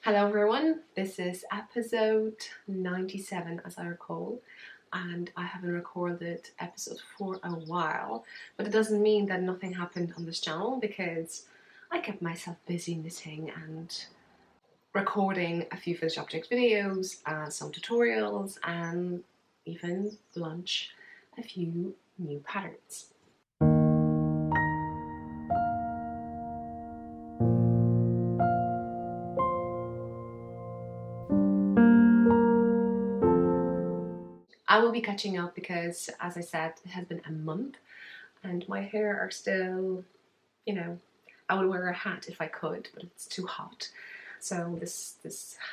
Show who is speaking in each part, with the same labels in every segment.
Speaker 1: Hello everyone, this is episode 97 as I recall, and I haven't recorded episodes for a while, but it doesn't mean that nothing happened on this channel because I kept myself busy knitting and recording a few finished object videos, some tutorials, and even launch a few new patterns. I will be catching up because, as I said, it has been a month and my hair are still, I would wear a hat if I could, but it's too hot. So this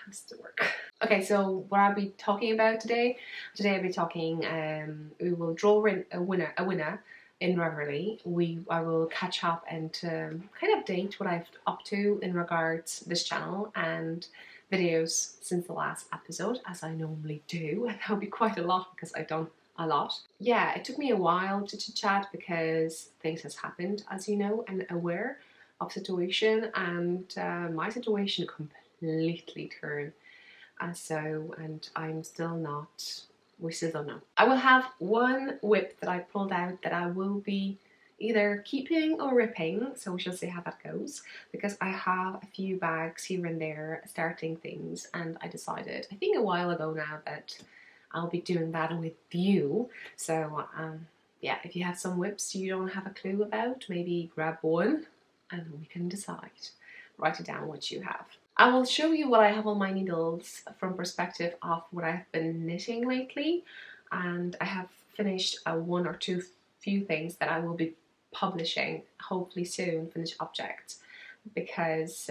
Speaker 1: has to work. Okay, so what I'll be talking about today I'll be talking, we will draw in a winner in Reverie. I will catch up and kind of date what I've up to in regards to this channel and videos since the last episode, as I normally do, and that'll be quite a lot because I've done a lot. Yeah, it took me a while to chit-chat because things has happened, as you know, and aware of situation, and my situation completely turned. And I'm still not, we still don't know. I will have one whip that I pulled out that I will be either keeping or ripping, so we shall see how that goes, because I have a few bags here and there starting things, and I decided, I think a while ago now, that I'll be doing that with you. So yeah, if you have some whips you don't have a clue about, maybe grab one and we can decide. Write it down what you have. I will show you what I have on my needles from perspective of what I've been knitting lately, and I have finished one or two few things that I will be publishing hopefully soon, finished objects, because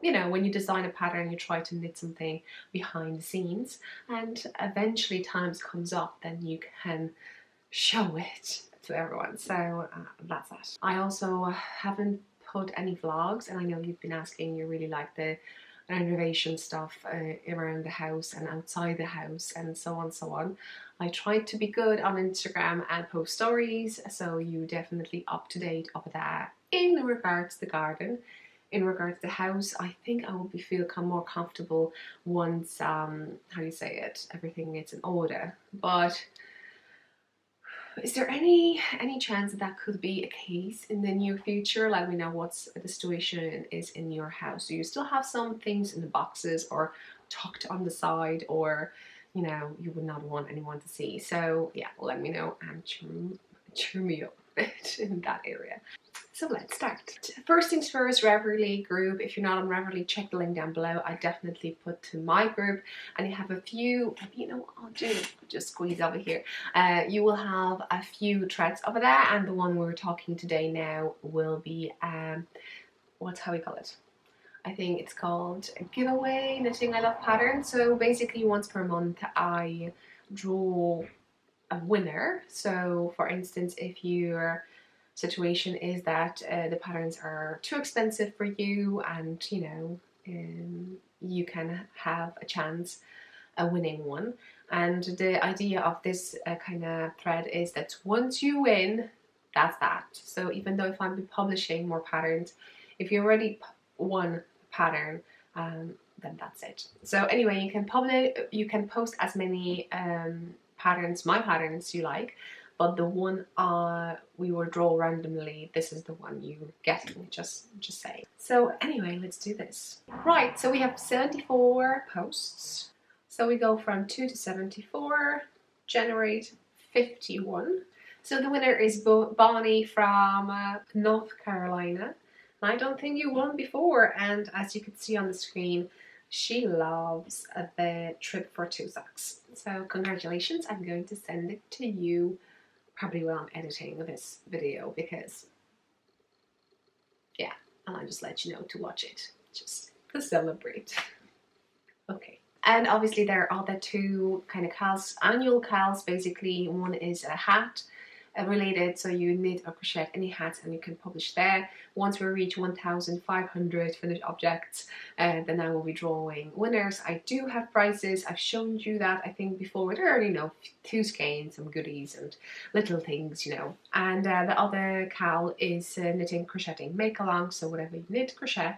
Speaker 1: you know, when you design a pattern you try to knit something behind the scenes, and eventually times comes up then you can show it to everyone. So that's that. I also haven't put any vlogs, and I know you've been asking, you really like the renovation stuff around the house and outside the house and so on so on. I tried to be good on Instagram and post stories, so you definitely up to date of that. In regards to the garden, in regards to the house, I think I will feel more comfortable once how you say it, everything is in order. But is there any chance that could be a case in the near future? Let me know what's the situation is in your house. Do you still have some things in the boxes or tucked on the side, or you know, you would not want anyone to see? So yeah, let me know and cheer me up a bit in that area. So let's start. First things first, Reverie group. If you're not on Reverie, check the link down below. I definitely put to my group, and you have a few, you know what I'll do, just squeeze over here. You will have a few threads over there, and the one we're talking today now will be, what's how we call it? I think it's called a giveaway knittingILove pattern. So basically once per month I draw a winner. So for instance, if your situation is that the patterns are too expensive for you, and you know, you can have a chance a winning one. And the idea of this kind of thread is that once you win, that's that. So even though if I'm publishing more patterns, if you already won a pattern, then that's it. So anyway, you can publish, you can post as many patterns, my patterns, you like, but the one we will draw randomly, this is the one you're getting, just say. So anyway, let's do this. Right, so we have 74 posts. So we go from 2 to 74, generate 51. So the winner is Bonnie from North Carolina. I don't think you won before, and as you can see on the screen, she loves the trip for 2 socks. So congratulations, I'm going to send it to you probably while I'm editing this video, because yeah, and I'll just let you know to watch it, just to celebrate. Okay. And obviously there are the two kind of cals, annual cals basically. One is a hat related, so you knit or crochet any hats and you can publish there. Once we reach 1,500 finished objects, then I will be drawing winners. I do have prizes, I've shown you that I think before. There are, you know, 2 skeins, some goodies and little things, you know. And the other cal is knitting, crocheting, make along, so whatever you knit, crochet,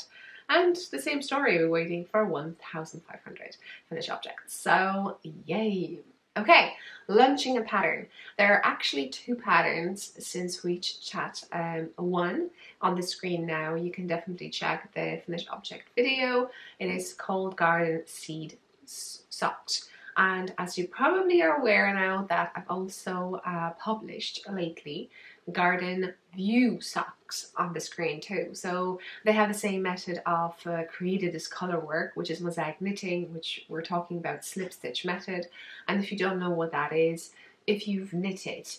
Speaker 1: And the same story, we're waiting for 1,500 finished objects. So yay. Okay, launching a pattern. There are actually 2 patterns since we chat. One on the screen now, you can definitely check the finished object video. It is called Garden Seed Socks. And as you probably are aware now that I've also published lately garden view socks on the screen too. So they have the same method of created this color work, which is mosaic knitting, which we're talking about slip stitch method. And if you don't know what that is, if you've knitted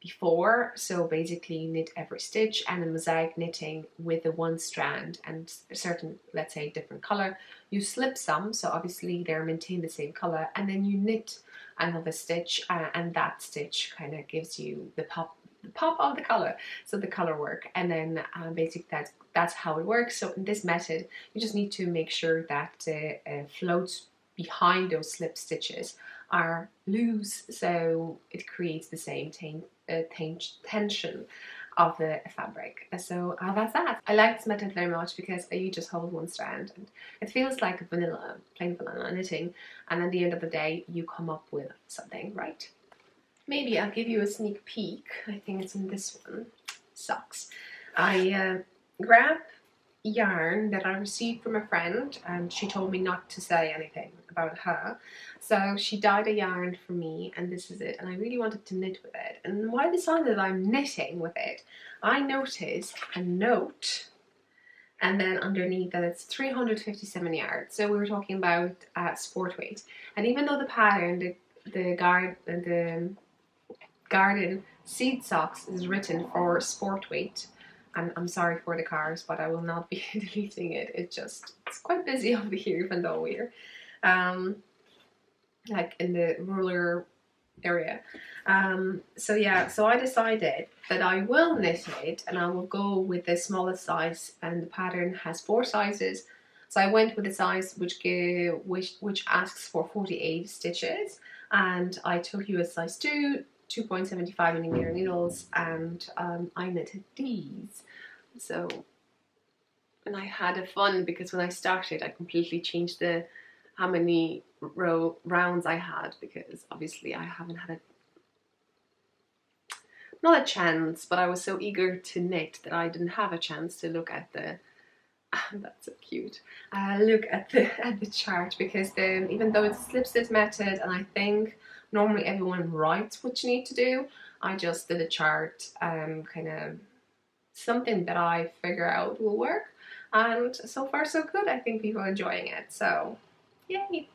Speaker 1: before, so basically you knit every stitch, and in mosaic knitting with the one strand and a certain, let's say, different color, you slip some, so obviously they're maintain the same color, and then you knit another stitch, and that stitch kind of gives you the pop of the color, so the color work. And then basically that's how it works. So in this method, you just need to make sure that the floats behind those slip stitches are loose, so it creates the same tension of the fabric. So that's that. I like this method very much because you just hold one strand and it feels like vanilla, plain vanilla knitting, and at the end of the day you come up with something, right? Maybe I'll give you a sneak peek. I think it's in this one, socks. I grabbed yarn that I received from a friend, and she told me not to say anything about her. So she dyed a yarn for me, and this is it, and I really wanted to knit with it. And when I decided I'm knitting with it, I noticed a note, and then underneath that it's 357 yards. So we were talking about sport weight. And even though the pattern, the garden seed socks is written for sport weight, and I'm sorry for the cars, but I will not be deleting it. It's quite busy over here, even though we're like in the rural area. So yeah, so I decided that I will knit it, and I will go with the smallest size, and the pattern has 4 sizes. So I went with the size which asks for 48 stitches, and I took you a size 2.75mm needles, and I knitted these. So, and I had a fun because when I started I completely changed how many rounds I had, because obviously I haven't had not a chance, but I was so eager to knit that I didn't have a chance to look at the that's so cute. Look at the chart, because even though it's a slip stitch method, and I think normally everyone writes what you need to do, I just did a chart, kind of something that I figure out will work, and so far so good. I think people are enjoying it, so yay.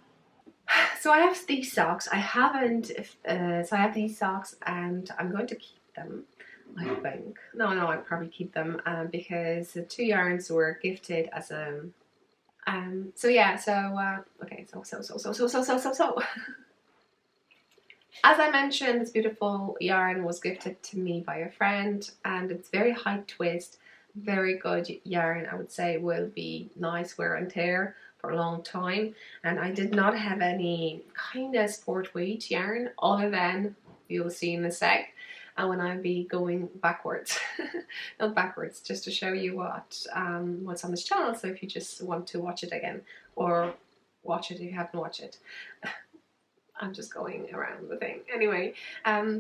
Speaker 1: So I have these socks. I haven't, so I have these socks, and I'm going to keep them, I think. No, I'd probably keep them because the 2 yarns were gifted as a, so yeah, so, okay, so. As I mentioned, this beautiful yarn was gifted to me by a friend, and it's very high twist, very good yarn. I would say will be nice wear and tear for a long time. And I did not have any kind of sport weight yarn other than, you'll see in a sec, and when I'll be going backwards, not backwards, just to show you what's on this channel. So if you just want to watch it again, or watch it if you haven't watched it. I'm just going around the thing. Anyway,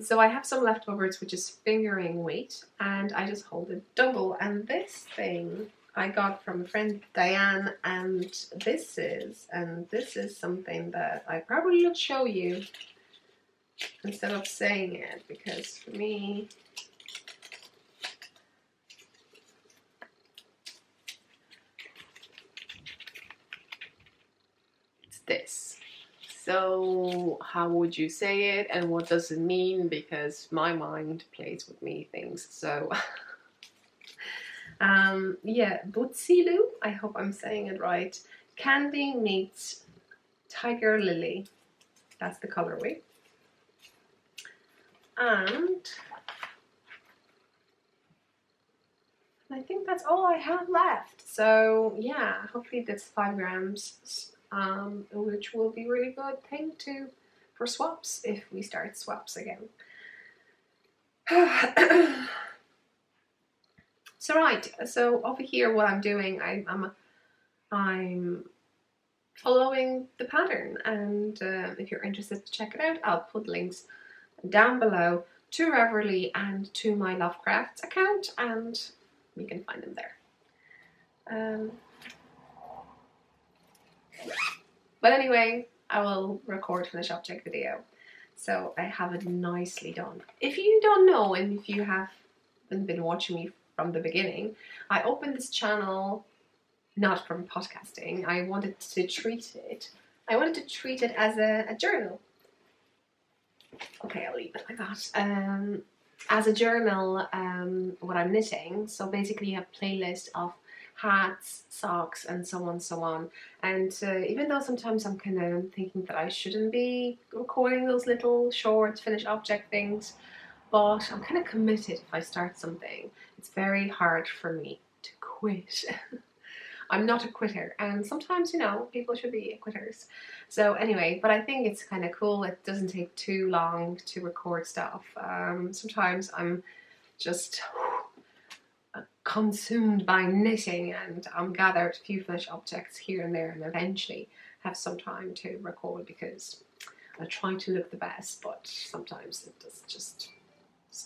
Speaker 1: so I have some leftovers, which is fingering weight, and I just hold it double. And this thing I got from a friend, Diane, and this is something that I probably will show you instead of saying it, because for me, it's this. So how would you say it, and what does it mean? Because my mind plays with me things. So yeah, Butsilu, I hope I'm saying it right. Candy meets Tiger Lily. That's the colorway. And I think that's all I have left. So yeah, hopefully that's 5 grams. Which will be really good thing for swaps if we start swaps again. So right, so over here what I'm doing, I'm following the pattern, and if you're interested to check it out, I'll put links down below to Reverly and to my Lovecrafts account, and you can find them there. But anyway, I will record finish object video, so I have it nicely done. If you don't know, and if you haven't been watching me from the beginning, I opened this channel not from podcasting. I wanted to treat it as a journal. Okay, I'll leave it like that. As a journal, what I'm knitting. So basically, a playlist of hats, socks, and so on. And even though sometimes I'm kind of thinking that I shouldn't be recording those little short finished object things, but I'm kind of committed. If I start something, it's very hard for me to quit. I'm not a quitter, and sometimes, you know, people should be quitters. So anyway, but I think it's kind of cool. It doesn't take too long to record stuff. Sometimes I'm just consumed by knitting, and I'm gathered a few finished objects here and there, and eventually have some time to record because I try to look the best, but sometimes it does just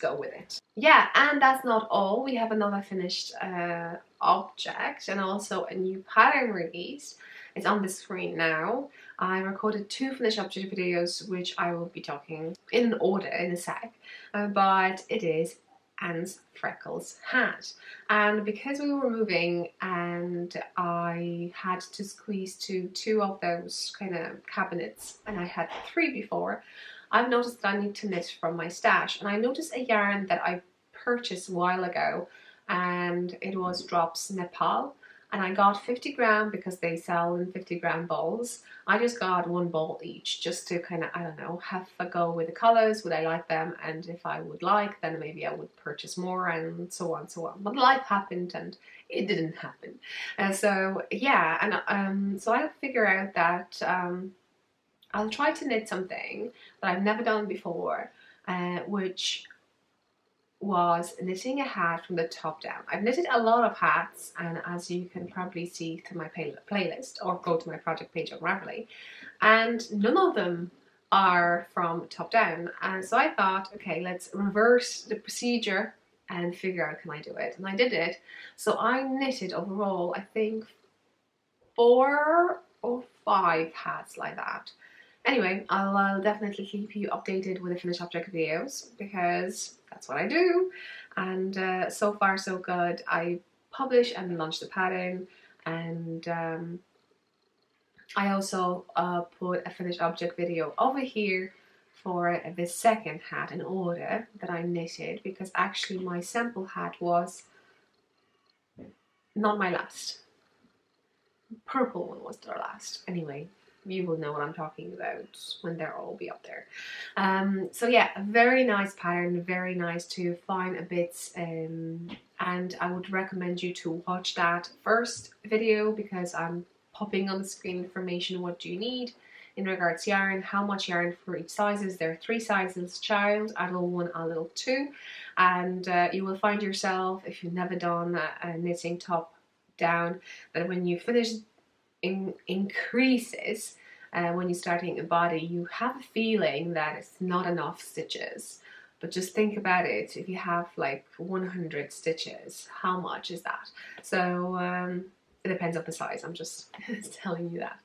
Speaker 1: go with it. Yeah, and that's not all. We have another finished object and also a new pattern released. It's on the screen now. I recorded 2 finished object videos, which I will be talking in an order in a sec, but it is Anne's Freckles hat. And because we were moving and I had to squeeze to 2 of those kind of cabinets, and I had 3 before, I've noticed that I need to knit from my stash. And I noticed a yarn that I purchased a while ago, and it was Drops Nepal, and I got 50 gram because they sell in 50 gram balls. I just got 1 ball each just to kind of, I don't know, have a go with the colors. Would I like them? And if I would like, then maybe I would purchase more, and so on. But life happened and it didn't happen. So yeah, and so I figure out that I'll try to knit something that I've never done before, which was knitting a hat from the top down. I've knitted a lot of hats, and as you can probably see through my playlist or go to my project page on Ravelry, and none of them are from top down. And so I thought, okay, let's reverse the procedure and figure out, can I do it? And I did it. So I knitted overall, I think 4 or 5 hats like that. Anyway, I'll definitely keep you updated with the finished object videos because that's what I do. And so far so good. I publish and launch the pattern, and I also put a finished object video over here for the second hat in order that I knitted, because actually my sample hat was not my last. Purple one was the last. Anyway, you will know what I'm talking about when they'll all be up there. So yeah, a very nice pattern, very nice to find a bits, and I would recommend you to watch that first video because I'm popping on the screen information what do you need in regards to yarn, how much yarn for each sizes. There are 3 sizes: child, adult 1, adult 2, and you will find yourself, if you've never done a knitting top down, that when you finish increases when you start hitting a body, you have a feeling that it's not enough stitches. But just think about it, if you have like 100 stitches, how much is that? So it depends on the size, I'm just telling you that.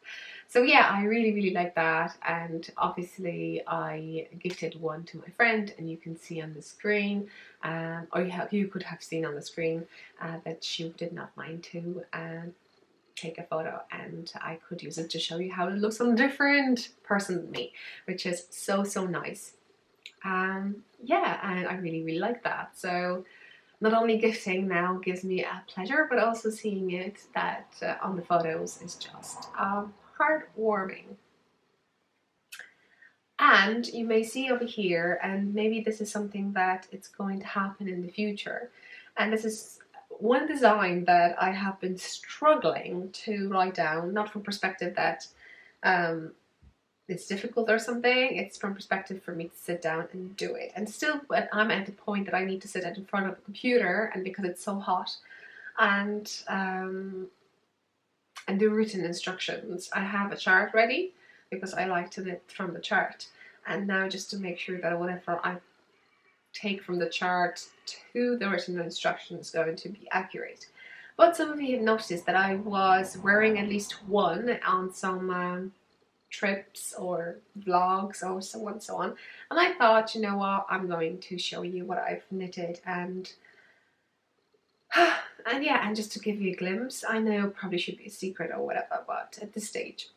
Speaker 1: So yeah, I really like that, and obviously I gifted one to my friend, and you can see on the screen, or you could have seen on the screen that she did not mind to take a photo, and I could use it to show you how it looks on a different person than me, which is so nice. Yeah, and I really like that. So not only gifting now gives me a pleasure, but also seeing it that on the photos is just heartwarming. And you may see over here, and maybe this is something that it's going to happen in the future, and this is one design that I have been struggling to write down, not from perspective that it's difficult or something, it's from perspective for me to sit down and do it. And still, when I'm at the point that I need to sit in front of a computer, and because it's so hot, and do written instructions, I have a chart ready because I like to knit from the chart. And now just to make sure that whatever I take from the chart to the written instructions is going to be accurate. But some of you have noticed that I was wearing at least one on some trips or vlogs or so on and so on, and I thought, you know what, I'm going to show you what I've knitted, and yeah, and just to give you a glimpse. I know it probably should be a secret or whatever, but at this stage,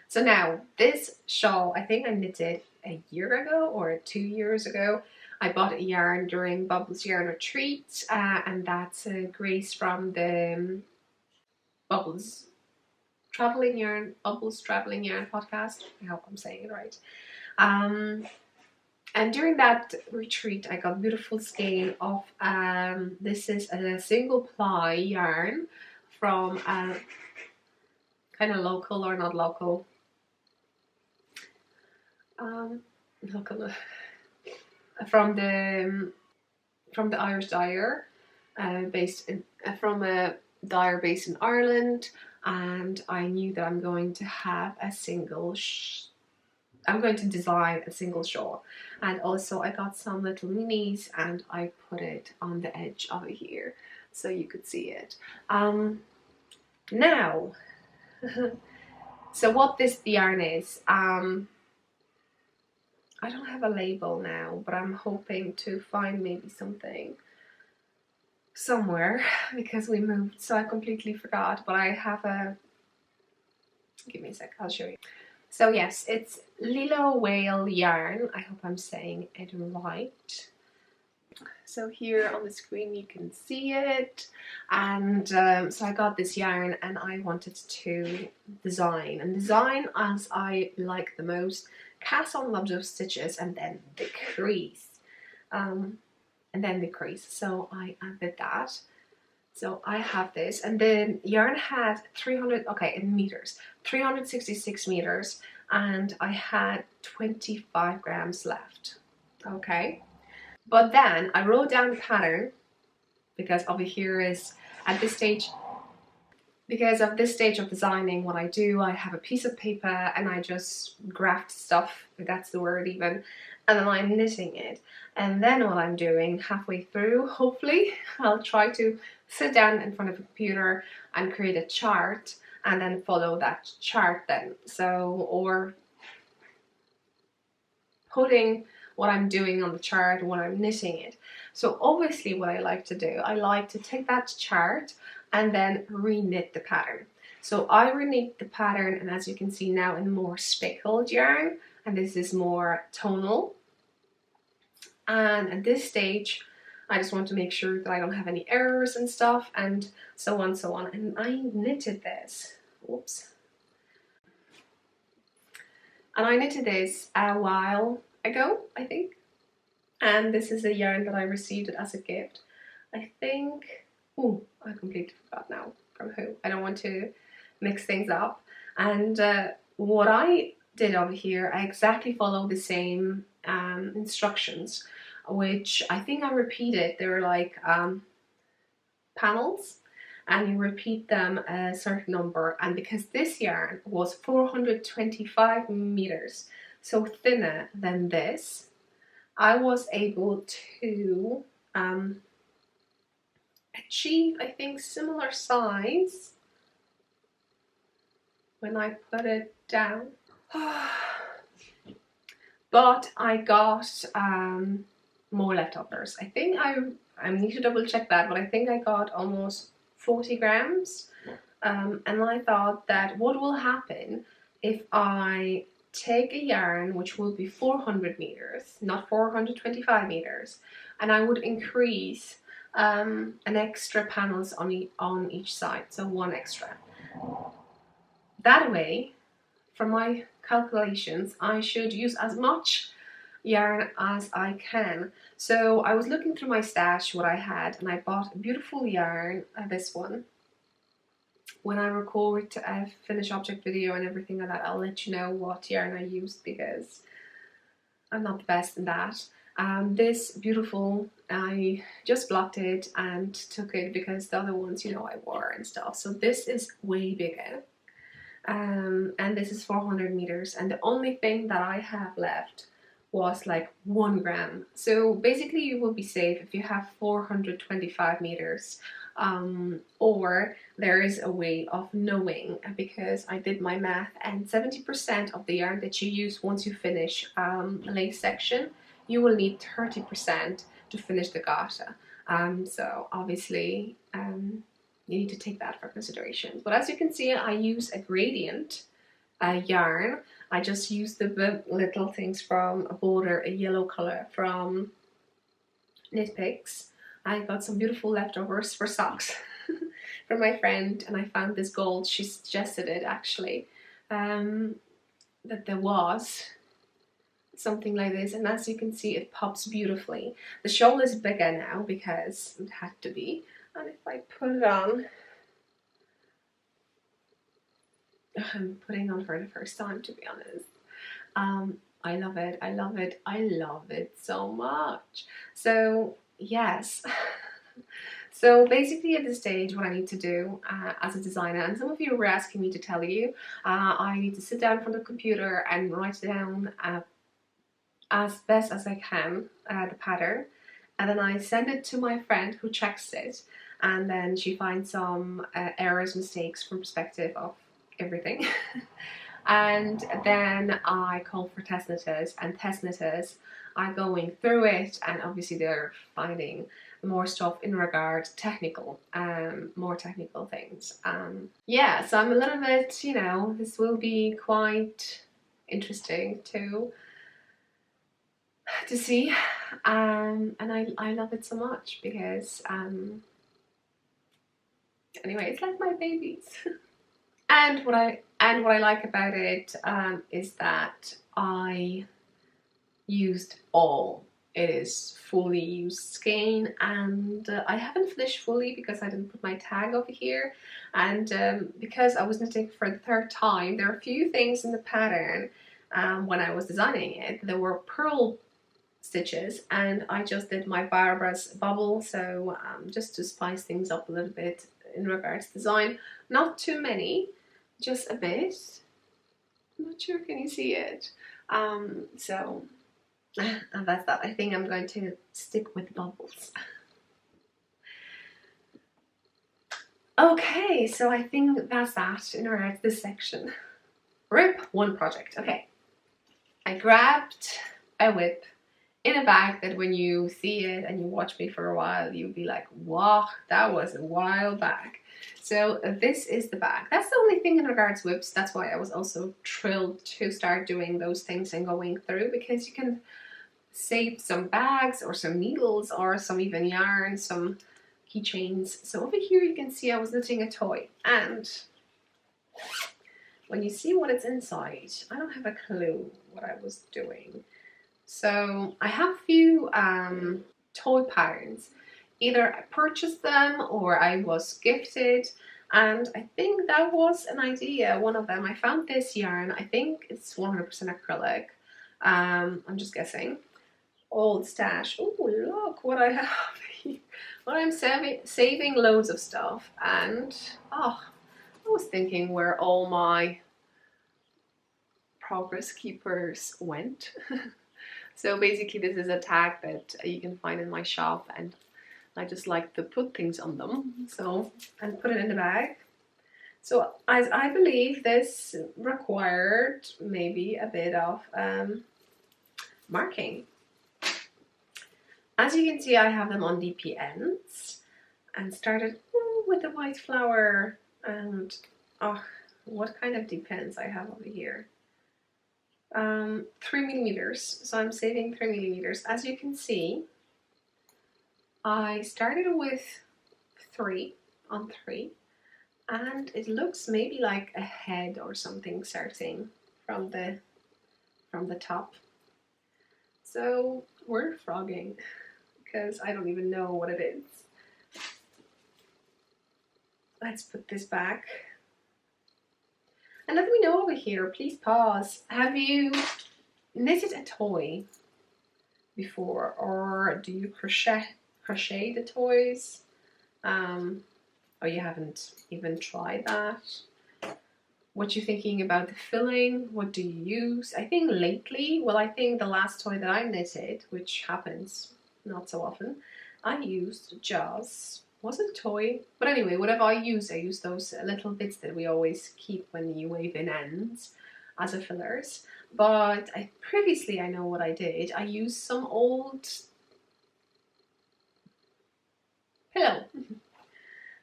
Speaker 1: So now this shawl, I think I knitted a year ago or 2 years ago. I bought a yarn during Bubbles Yarn Retreat, and that's Grace from the Bubbles Traveling Yarn podcast. I hope I'm saying it right. And during that retreat, I got beautiful skein of this is a single ply yarn from kind of local or not local, from the Irish dyer, from a dyer based in Ireland. And I knew that I'm going to have a single I'm going to design a single shawl. And also I got some little minis and I put it on the edge over here so you could see it. Now, so what this yarn is, I don't have a label now, but I'm hoping to find maybe something somewhere because we moved, so I completely forgot. But I have a, give me a sec, I'll show you. So yes, it's Lilo Whale yarn. I hope I'm saying it right. So here on the screen you can see it, and so I got this yarn and I wanted to design as I like the most, cast on lots of stitches and then decrease. So I added that. So I have this, and the yarn had 366 meters, and I had 25 grams left. Okay, but then I wrote down the pattern because over here is at this stage. Because of this stage of designing, what I do, I have a piece of paper and I just graft stuff, if that's the word even, and then I'm knitting it. And then what I'm doing halfway through, hopefully, I'll try to sit down in front of a computer and create a chart and then follow that chart then. So, or putting what I'm doing on the chart when I'm knitting it. So obviously what I like to do, I like to take that chart and then re-knit the pattern. So I re-knit the pattern, and as you can see now in more speckled yarn, and this is more tonal. And at this stage, I just want to make sure that I don't have any errors and stuff, and so on, so on. And I knitted this, whoops. And I knitted this a while ago, I think. And this is a yarn that I received it as a gift. I think, oh, I completely forgot now from who. I don't want to mix things up. And what I did over here, I exactly followed the same instructions, which I think I repeated. They were like panels, and you repeat them a certain number. And because this yarn was 425 meters, so thinner than this, I was able to achieve, I think, similar size when I put it down. But I got more leftovers. I think I need to double check that, but I think I got almost 40 grams. And I thought that what will happen if I take a yarn which will be 400 meters, not 425 meters, and I would increase an extra panels on each side, so one extra. That way, from my calculations, I should use as much yarn as I can. So I was looking through my stash what I had, and I bought a beautiful yarn, this one, when I record a finished object video and everything like that, I'll let you know what yarn I used, because I'm not the best in that. This beautiful, I just blocked it and took it because the other ones, you know, I wore and stuff. So this is way bigger. And this is 400 meters, and the only thing that I have left was like 1 gram. So basically you will be safe if you have 425 meters, or there is a way of knowing, because I did my math, and 70% of the yarn that you use once you finish a lace section, you will need 30% to finish the garter. So obviously you need to take that for consideration. But as you can see, I use a gradient yarn. I just use the little things from a border, a yellow color from Knit Picks. I got some beautiful leftovers for socks from my friend, and I found this gold. She suggested it actually, that there was something like this, and as you can see, it pops beautifully. The shawl is bigger now because it had to be, and if I put it on, I'm putting on for the first time, to be honest. I love it, I love it, I love it so much. So yes, so basically at this stage what I need to do as a designer, and some of you were asking me to tell you, I need to sit down in front of the computer and write down as best as I can the pattern, and then I send it to my friend who checks it, and then she finds some errors, mistakes from perspective of everything. And then I call for test knitters, and test knitters are going through it, and obviously they're finding more stuff in regard technical, more technical things. Yeah, so I'm a little bit, you know, this will be quite interesting to see, and I love it so much because anyway, it's like my babies. And what I like about it is that I used all. It is fully used skein, and I haven't finished fully because I didn't put my tag over here, and because I was knitting for the 3rd time, there are a few things in the pattern when I was designing it. There were purl stitches, and I just did my Barbara's bubble, so just to spice things up a little bit in regards to design. Not too many, just a bit. I'm not sure, can you see it? So and that's that. I think I'm going to stick with bubbles. Okay, so I think that's that in regards to this section. Rip one project. Okay, I grabbed a whip in a bag that when you see it and you watch me for a while, you'll be like, wow, that was a while back. So this is the bag. That's the only thing in regards to whips. That's why I was also thrilled to start doing those things and going through, because you can save some bags or some needles or some even yarn, some keychains. So over here you can see I was knitting a toy, and when you see what it's inside, I don't have a clue what I was doing. So I have a few toy patterns. Either I purchased them or I was gifted, and I think that was an idea, one of them. I found this yarn, I think it's 100% acrylic. I'm just guessing. Old stash. Oh, look what I have here. Well, I'm saving loads of stuff, and oh, I was thinking where all my progress keepers went. So basically this is a tag that you can find in my shop, and I just like to put things on them, so, and put it in the bag. So as I believe this required maybe a bit of marking. As you can see, I have them on DP ends, and started with the white flower, and oh, what kind of depends I have over here. 3 millimeters, so I'm saving 3 millimeters. As you can see, I started with 3 on 3, and it looks maybe like a head or something starting from the top. So we're frogging because I don't even know what it is. Let's put this back. And let me know over here, please pause. Have you knitted a toy before, or do you crochet the toys? Or you haven't even tried that? What you thinking about the filling? What do you use? I think lately, well, I think the last toy that I knitted, which happens not so often, I used just, was it a toy? But anyway, whatever I use those little bits that we always keep when you wave in ends as a fillers. But previously, I know what I did. I used some old pillow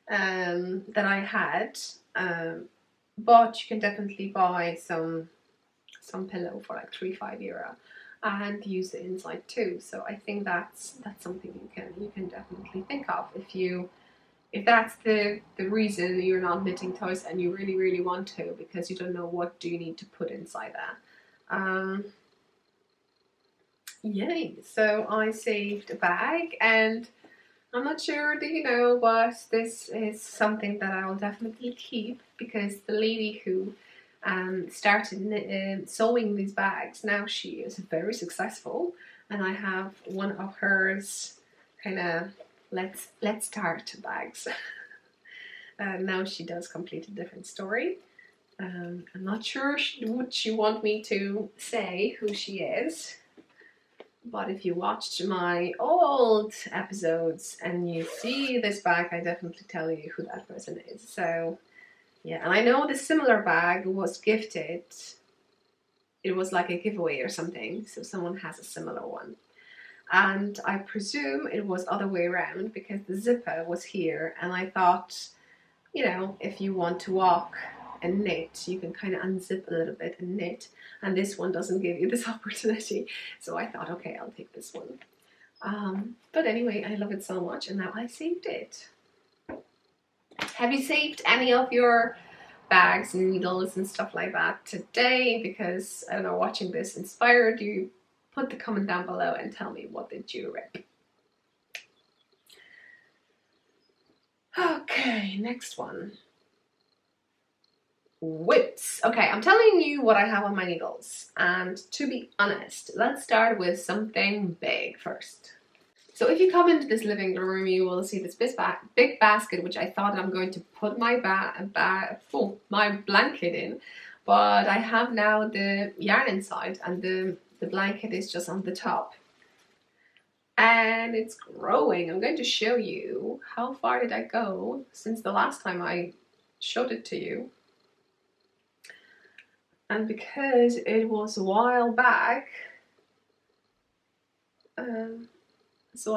Speaker 1: that I had, but you can definitely buy some pillow for like €3-5 and use the inside too. So I think that's something you can definitely think of if that's the reason you're not knitting toys and you really want to, because you don't know what do you need to put inside that. Yay! So I saved a bag, and I'm not sure, do you know, but this is something that I will definitely keep, because the lady who started sewing these bags, now she is very successful, and I have one of hers kind of let's start bags. Now she does complete a different story. I'm not sure would she want me to say who she is. But if you watched my old episodes and you see this bag, I definitely tell you who that person is. So yeah, and I know the similar bag was gifted. It was like a giveaway or something, so someone has a similar one. And I presume it was other way around, because the zipper was here, and I thought, you know, if you want to walk and knit, you can kind of unzip a little bit and knit, and this one doesn't give you this opportunity. So I thought, okay, I'll take this one. But anyway, I love it so much, and now I saved it. Have you saved any of your bags and needles and stuff like that today? Because, I don't know, watching this inspired you? Put the comment down below and tell me, what did you rip? Okay, next one. Whips. Okay, I'm telling you what I have on my needles, and to be honest, let's start with something big first. So if you come into this living room, you will see this big basket, which I thought I'm going to put my my blanket in, but I have now the yarn inside, and the blanket is just on the top. And it's growing. I'm going to show you how far did I go since the last time I showed it to you. And because it was a while back, so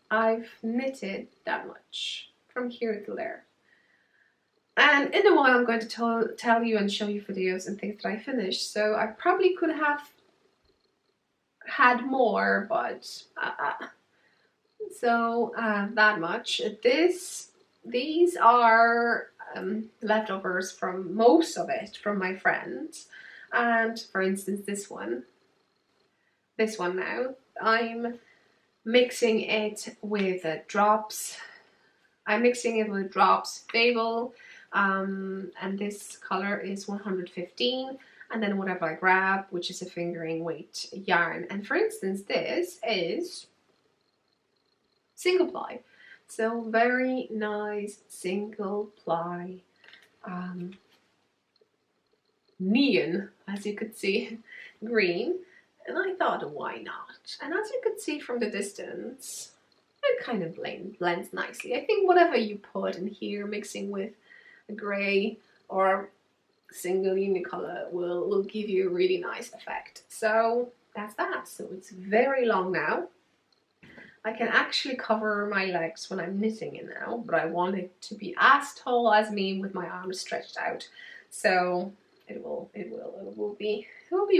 Speaker 1: I've knitted that much from here to there. And in a while I'm going to tell you and show you videos and things that I finished. So I probably could have had more, but that much. These are leftovers from most of it from my friends. And for instance, this one now, I'm mixing it with drops. I'm mixing it with drops Fable, and this color is 115, and then whatever I grab, which is a fingering weight yarn. And for instance, this is single ply, so very nice single ply neon, as you could see, green. And I thought, why not? And as you could see from the distance, it kind of blends nicely. I think whatever you put in here, mixing with a grey or single unicolor, will give you a really nice effect. So that's that. So it's very long now. I can actually cover my legs when I'm knitting it now, but I want it to be as tall as me with my arms stretched out. So it will be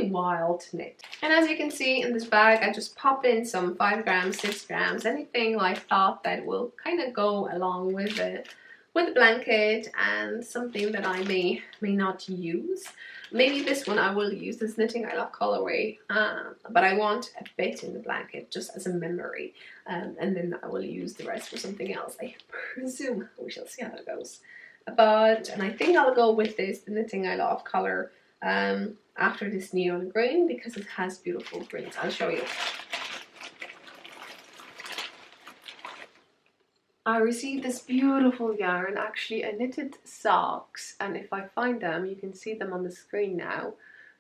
Speaker 1: wild to knit. And as you can see in this bag, I just popped in some 5 grams, 6 grams, anything I thought that will kind of go along with the blanket, and something that I may not use. Maybe this one I will use, this knittingILove colorway, but I want a bit in the blanket just as a memory, and then I will use the rest for something else. I presume we shall see how that goes. and I think I'll go with this, the Knitting I Love color, after this neon green, because it has beautiful greens. I'll show you. I received this beautiful yarn, actually a knitted socks, and if I find them, you can see them on the screen now.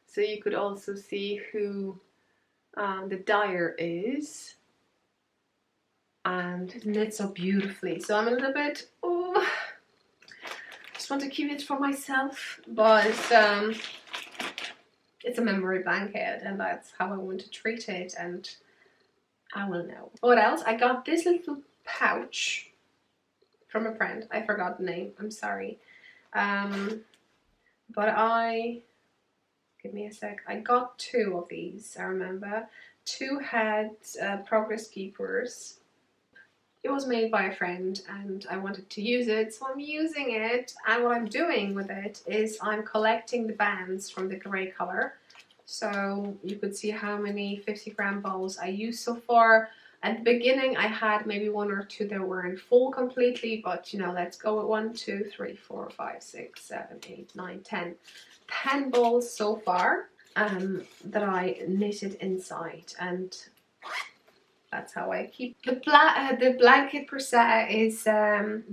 Speaker 1: So you could also see who the dyer is, and it knits so beautifully. So I'm a little bit, oh, just want to keep it for myself, but it's a memory blanket, and that's how I want to treat it, and I will know. What else? I got this little pouch from a friend. I forgot the name, I'm sorry. But give me a sec, I got 2 of these, I remember. 2 had progress keepers. It was made by a friend and I wanted to use it, so I'm using it, and what I'm doing with it is I'm collecting the bands from the grey colour. So you could see how many 50-gram balls I used so far. At the beginning I had maybe 1 or 2 that weren't full completely, but you know, let's go with 1, 2, 3, 4, 5, 6, 7, 8, 9, 10. 10 balls so far that I knitted inside, and that's how I keep the blanket per se is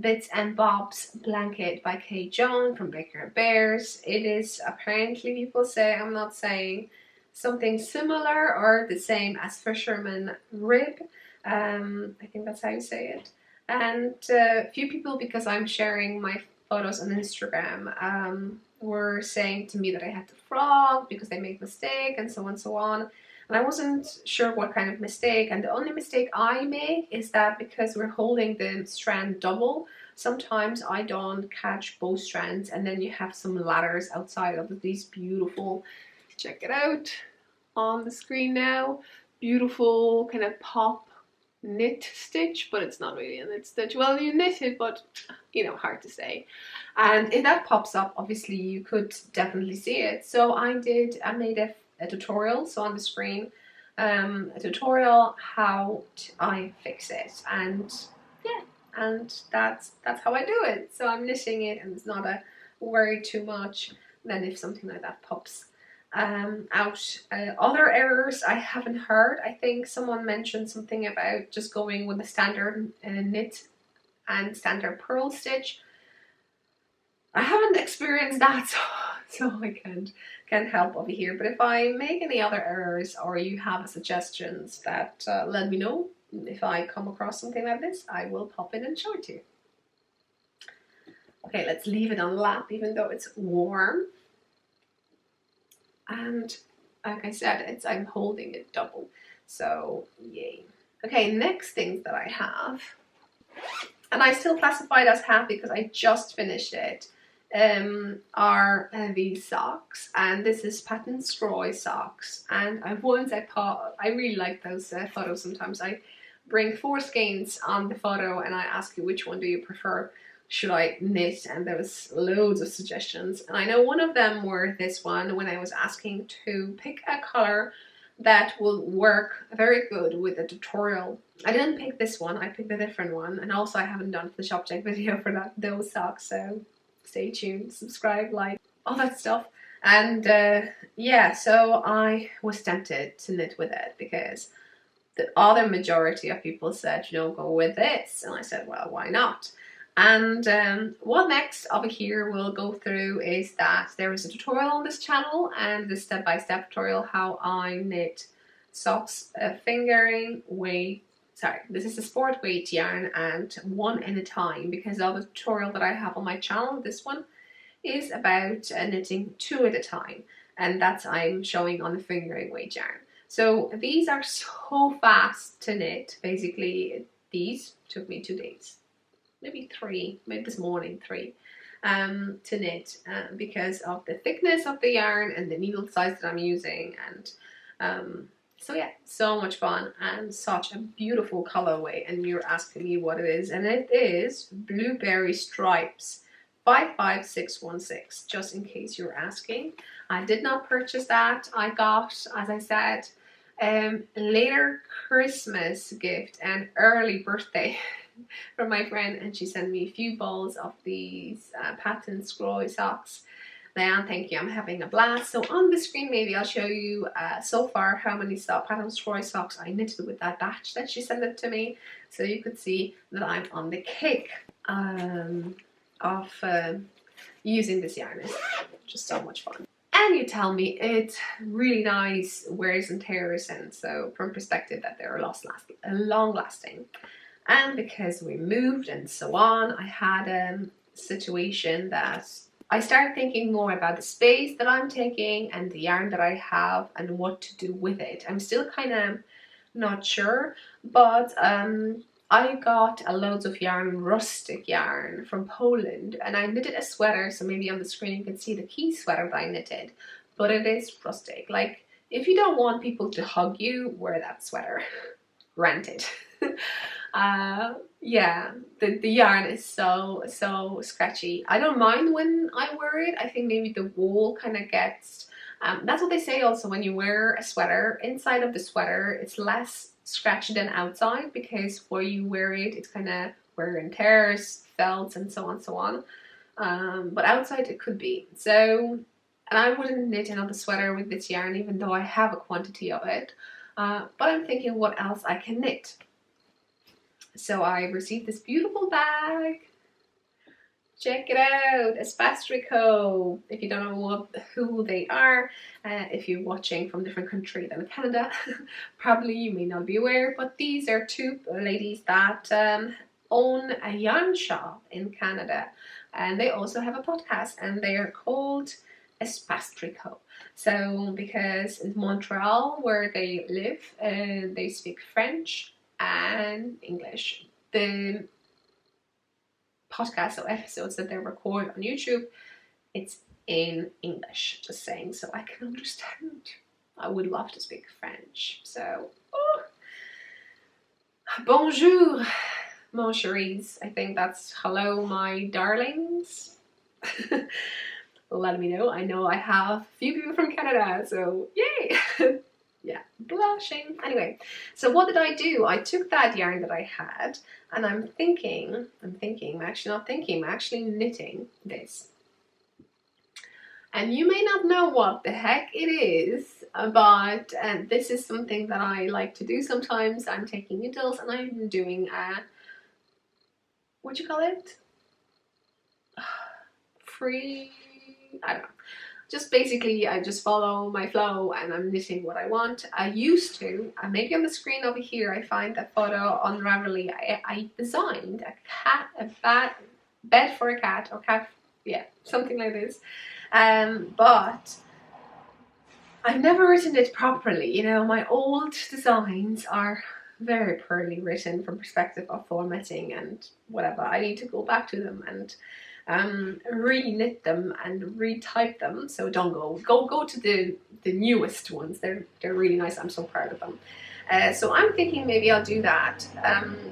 Speaker 1: Bits and Bob's Blanket by Kate John from Baker Bears. It is apparently, people say, I'm not saying, something similar or the same as Fisherman Rib. I think that's how you say it. And a few people, because I'm sharing my photos on Instagram, were saying to me that I had to frog because they make mistake and so on and so on. And I wasn't sure what kind of mistake, and the only mistake I make is that because we're holding the strand double, sometimes I don't catch both strands, and then you have some ladders outside of these beautiful, check it out on the screen now, beautiful kind of pop knit stitch, but it's not really a knit stitch. Well, you knit it, but you know, hard to say. And if that pops up, obviously you could definitely see it. So I made a tutorial, so on the screen, a tutorial how I fix it, and yeah, and that's how I do it. So I'm knitting it, and it's not a worry too much. Then if something like that pops out. Other errors I haven't heard. I think someone mentioned something about just going with the standard knit and standard purl stitch. I haven't experienced that, so I can't help over here. But if I make any other errors or you have suggestions, that let me know. If I come across something like this, I will pop in and show it to you. Okay, let's leave it on lap, even though it's warm. And like I said, I'm holding it double, so yay. Okay, next things that I have, and I still classify it as half because I just finished it, are these socks, and this is Pattern Straw socks. And I thought I really like those photos. Sometimes I bring 4 skeins on the photo and I ask you, which one do you prefer? Should I knit? And there was loads of suggestions, and I know one of them were this one, when I was asking to pick a color that will work very good with a tutorial. I didn't pick this one, I picked a different one, and also I haven't done the shop check video for those socks, so stay tuned, subscribe, like, all that stuff. And yeah, so I was tempted to knit with it because the other majority of people said, you know, go with this, and I said, well, why not? And what next over here we'll go through is that there is a tutorial on this channel, and the step-by-step tutorial how I knit socks fingering weight. Sorry, this is a sport weight yarn and 1 at a time, because the other tutorial that I have on my channel, this one, is about knitting 2 at a time, and that's I'm showing on the fingering weight yarn. So these are so fast to knit. Basically, these took me 2 days. Maybe 3, maybe this morning 3, to knit, because of the thickness of the yarn and the needle size that I'm using. And so yeah, so much fun and such a beautiful colorway. And you're asking me what it is, and it is Blueberry Stripes 55616, just in case you're asking. I did not purchase that. I got, as I said, later Christmas gift and early birthday from my friend, and she sent me a few balls of these pattern scroll socks. Now, thank you, I'm having a blast. So on the screen, maybe I'll show you so far how many pattern scroll socks I knitted with that batch that she sent it to me, so you could see that I'm on the kick of using this yarn. It's just so much fun. And you tell me it's really nice wears and tears, and so from perspective that they're long lasting. And because we moved and so on, I had a situation that I started thinking more about the space that I'm taking and the yarn that I have and what to do with it. I'm still kind of not sure, but I got loads of yarn, rustic yarn from Poland, and I knitted a sweater, so maybe on the screen you can see the key sweater that I knitted, but it is rustic. Like, if you don't want people to hug you, wear that sweater. Rent it. Yeah, the yarn is so scratchy. I don't mind when I wear it. I think maybe the wool kind of gets, that's what they say also, when you wear a sweater, inside of the sweater it's less scratchy than outside, because where you wear it, it's kind of wear and tears, felts and so on. But outside it could be. So, and I wouldn't knit another sweater with this yarn, even though I have a quantity of it. But I'm thinking what else I can knit. So I received this beautiful bag. Check it out, Espastrico. If you don't know who they are, if you're watching from a different country than Canada, probably you may not be aware, but these are two ladies that own a yarn shop in Canada, and they also have a podcast, and they are called Espastrico. So because in Montreal, where they live, they speak French and English. The podcast or episodes that they record on YouTube, it's in English, just saying, so I can understand. I would love to speak French. So, bonjour, mon chéris. I think that's hello, my darlings. Let me know. I know I have a few people from Canada, so yay! Yeah, blushing. Anyway, so what did I do? I took that yarn that I had, and I'm actually knitting this. And you may not know what the heck it is, but this is something that I like to do sometimes. I'm taking needles and I'm doing what do you call it? Free, I don't know. Just basically, I just follow my flow and I'm knitting what I want. I used to, and maybe on the screen over here, I find a photo on Ravelry. I designed a bed for a cat, or cat, yeah, something like this. But I've never written it properly. You know, my old designs are very poorly written from perspective of formatting and whatever. I need to go back to them and re-knit them and retype them. So don't go to the newest ones. They're really nice. I'm so proud of them. So I'm thinking maybe I'll do that.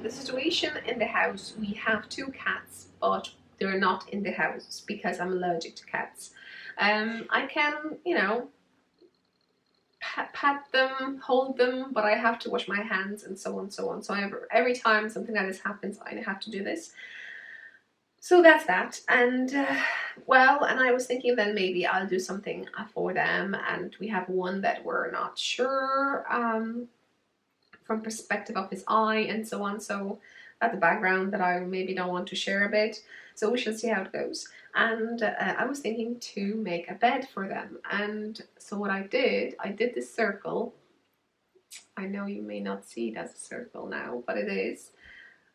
Speaker 1: The situation in the house, we have 2 cats, but they're not in the house because I'm allergic to cats. I can, you know, pat them, hold them, but I have to wash my hands and so on. So every time something like this happens, I have to do this. So that's that. And well, and I was thinking then maybe I'll do something for them, and we have one that we're not sure from perspective of his eye and so on. So at the background that I maybe don't want to share a bit. So we shall see how it goes. And I was thinking to make a bed for them. And so what I did this circle. I know you may not see it as a circle now, but it is.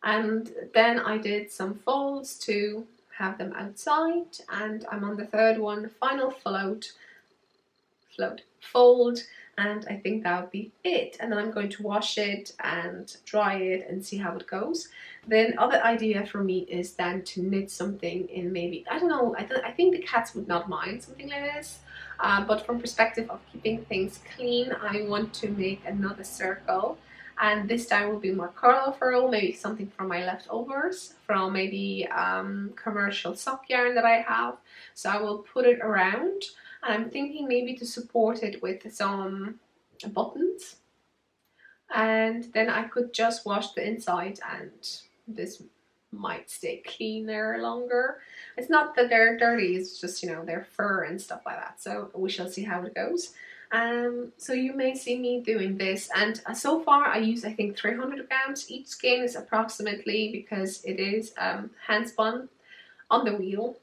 Speaker 1: And then I did some folds to have them outside, and I'm on the 3rd one, final fold, and I think that would be it. And then I'm going to wash it and dry it and see how it goes. Then other idea for me is then to knit something in, maybe, I don't know, I think the cats would not mind something like this, but from perspective of keeping things clean, I want to make another circle. And this time will be more curl furl, maybe something from my leftovers, from maybe commercial sock yarn that I have. So I will put it around, and I'm thinking maybe to support it with some buttons. And then I could just wash the inside and this might stay cleaner longer. It's not that they're dirty, it's just, you know, their fur and stuff like that. So we shall see how it goes. So you may see me doing this, and so far I use, I think, 300 grams. Each skein is approximately, because it is hand spun on the wheel,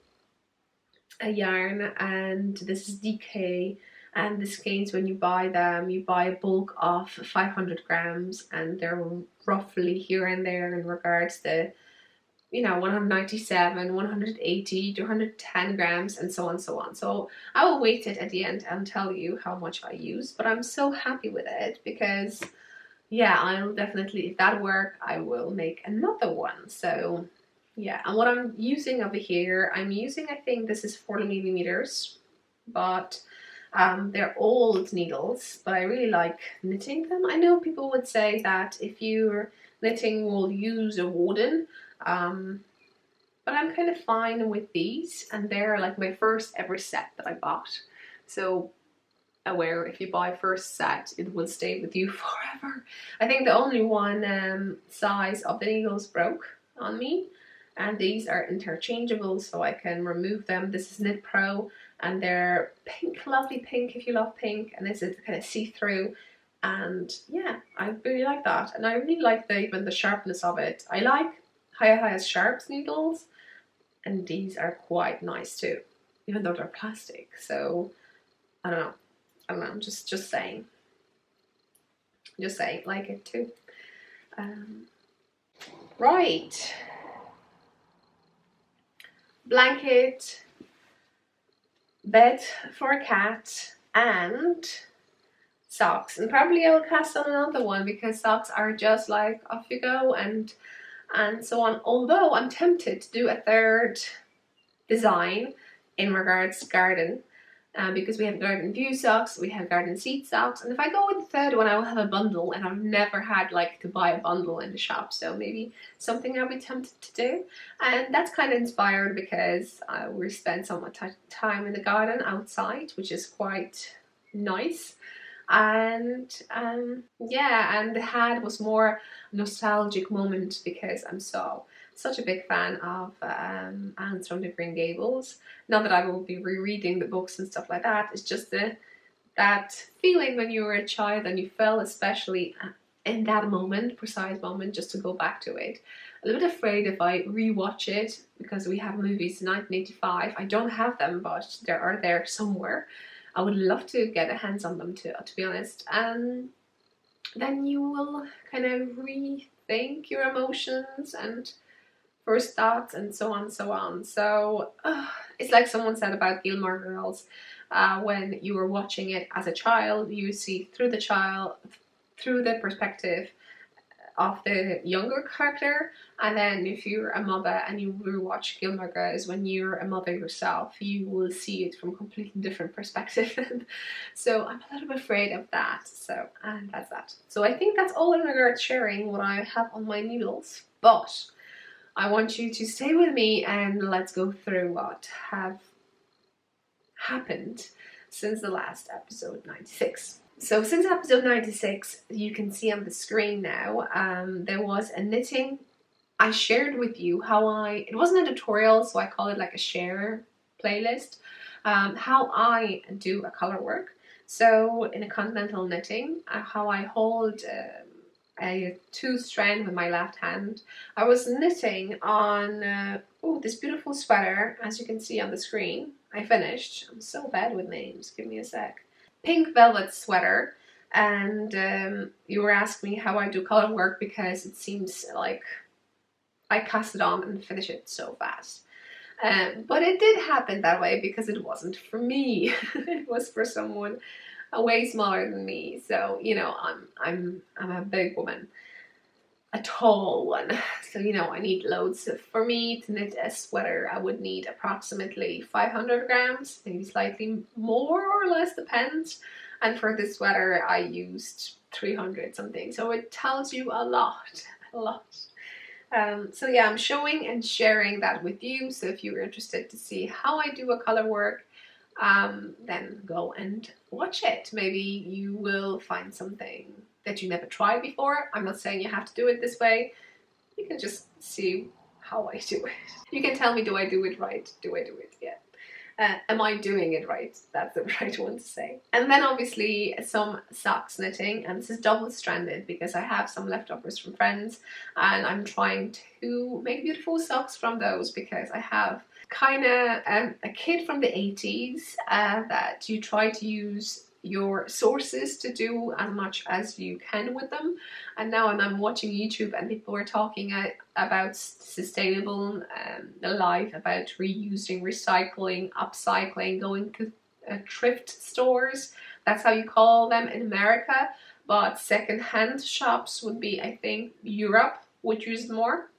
Speaker 1: a yarn, and this is DK. And the skeins, when you buy them, you buy a bulk of 500 grams, and they're roughly here and there in regards to, you know, 197, 180 to 110 grams, and so on, so on. So I will weight it at the end and tell you how much I use, but I'm so happy with it because, yeah, I'll definitely, if that works, I will make another one. So yeah, and what I'm using over here, I'm using, I think this is 40 millimeters, but they're old needles, but I really like knitting them. I know people would say that if you're knitting, will use a wooden, but I'm kind of fine with these, and they're like my first ever set that I bought. So aware, if you buy first set, it will stay with you forever. I think the only one size of the needles broke on me, and these are interchangeable, so I can remove them. This is Knit Pro, and they're pink, lovely pink if you love pink, and this is kind of see-through. And yeah, I really like that, and I really like even the sharpness of it. I like Hiya Sharps needles, and these are quite nice too, even though they're plastic. So I don't know, I'm just saying, like it too. Right, blanket, bed for a cat, and socks. And probably I will cast on another one, because socks are just like off you go, and so on. Although I'm tempted to do a third design in regards to garden, because we have garden view socks, we have garden seat socks, and if I go with the third one, I will have a bundle, and I've never had like to buy a bundle in the shop, so maybe something I'll be tempted to do. And that's kind of inspired because we spent so much time in the garden outside, which is quite nice. And yeah, and the hat was more nostalgic moment because I'm such a big fan of Anne's from the Green Gables. Not that I will be rereading the books and stuff like that. It's just that feeling when you were a child and you felt, especially in that moment, precise moment, just to go back to it. A little bit afraid if I rewatch it, because we have movies in 1985. I don't have them, but they are there somewhere. I would love to get a hands on them too, to be honest. And then you will kind of rethink your emotions and first thoughts and so on, so on. So it's like someone said about Gilmore Girls. When you were watching it as a child, you see through the perspective of the younger character, and then if you're a mother and you rewatch Gilmore Girls when you're a mother yourself, you will see it from a completely different perspective. So I'm a little bit afraid of that. So, and that's that. So I think that's all in regards to sharing what I have on my needles, but I want you to stay with me and let's go through what have happened since the last episode 96. So since episode 96, you can see on the screen now, there was a knitting. I shared with you how it wasn't a tutorial, so I call it like a share playlist, how I do a color work. So in a continental knitting, how I hold a 2-strand with my left hand. I was knitting on this beautiful sweater, as you can see on the screen. I finished. I'm so bad with names, give me a sec. Pink velvet sweater, and you were asking me how I do color work, because it seems like I cast it on and finish it so fast. But it did happen that way because it wasn't for me. It was for someone way smaller than me. So you know, I'm a big woman, a tall one. So you know, I need loads. For me to knit a sweater, I would need approximately 500 grams, maybe slightly more or less, depends. And for this sweater, I used 300 something. So it tells you a lot, a lot. So yeah, I'm showing and sharing that with you. So if you're interested to see how I do a color work, then go and watch it. Maybe you will find something that you never tried before. I'm not saying you have to do it this way. you can just see how I do it. You can tell me, do I do it right? Do I do it? Yeah. Am I doing it right? That's the right one to say. And then obviously some socks knitting, and this is double-stranded because I have some leftovers from friends and I'm trying to make beautiful socks from those, because I have kind of a kid from the 80s that you try to use your sources to do as much as you can with them. And now when I'm watching YouTube and people are talking about sustainable life, about reusing, recycling, upcycling, going to thrift stores, that's how you call them in America, but second-hand shops would be, I think, Europe would use more.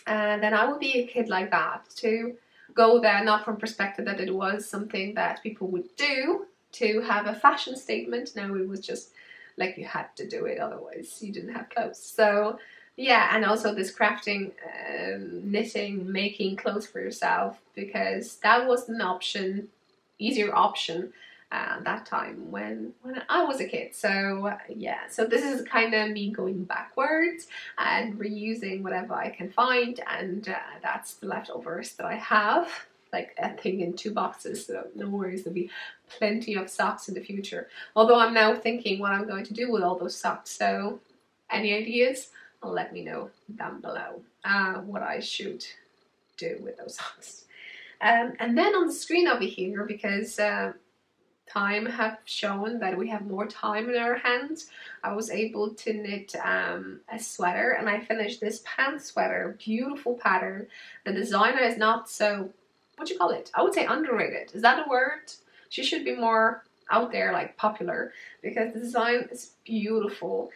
Speaker 1: And then I would be a kid like that, to go there not from perspective that it was something that people would do to have a fashion statement. No, it was just like you had to do it, otherwise you didn't have clothes. So yeah, and also this crafting, knitting, making clothes for yourself, because that was an option, easier option that time when I was a kid. So yeah, so this is kind of me going backwards and reusing whatever I can find, and that's the leftovers that I have, like a thing in 2 boxes, so no worries, there'll be plenty of socks in the future. Although I'm now thinking what I'm going to do with all those socks, so any ideas? Let me know down below what I should do with those socks. And then on the screen over here, because time have shown that we have more time in our hands, I was able to knit a sweater, and I finished this pant sweater, beautiful pattern. The designer is not so, what do you call it? I would say underrated. Is that a word? She should be more out there, like popular, because the design is beautiful.